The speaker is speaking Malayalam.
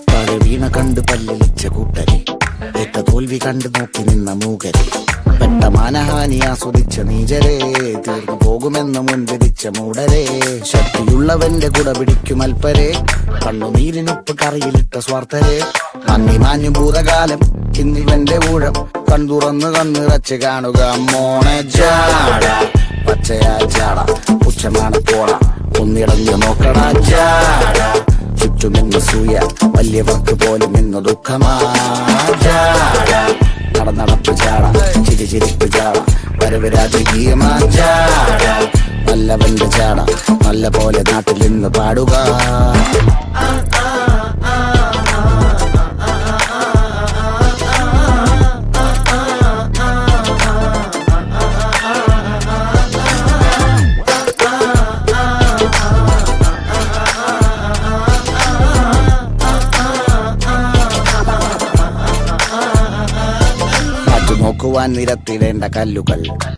കൂട്ടരെ, വീണ കണ്ട് പല്ലിച്ച കൂട്ടരെ, ഏറ്റ തോൽവി കണ്ട് നോക്കി നിന്ന മൂകരെ, പെട്ട മാനഹാനി ആസ്വദിച്ച നീചരെ, തീർന്നു പോകുമെന്ന് മുൻവിധിച്ച മൂടരെ, ശക്തിയുള്ളവന്റെ കുട പിടിക്കും അൽപ്പരെ, കണ്ണുനീരിനൊപ്പ് കറിയിലിട്ട സ്വാർത്ഥരെ, നന്ദി മാഞ്ഞു ഭൂതകാലം ഇന്നിവന്റെ ഊഴം, കൺതുറന്ന് കണ്ണിറച്ച് കാണുക മോണെ ജാട, പച്ചയാ ജാട പുച്ഛമാണ് പോള, ഒന്നിടഞ്ഞു നോക്കണ ജാട, ചുറ്റുമിന്ന് സൂയ വലിയവർക്ക് പോലും ഇന്ന് ദുഃഖമാ ജാട, നടപ്പ് ജാട ചിരിപ്പ് ജാട, വരവ് രാജകീയമാ ജാട, നല്ലവന്റെ ജാട നല്ല പോലെ നാട്ടിൽ നിന്ന് പാടുക. നോക്കുവാൻ നിരത്തിടേണ്ട കല്ലുകൾ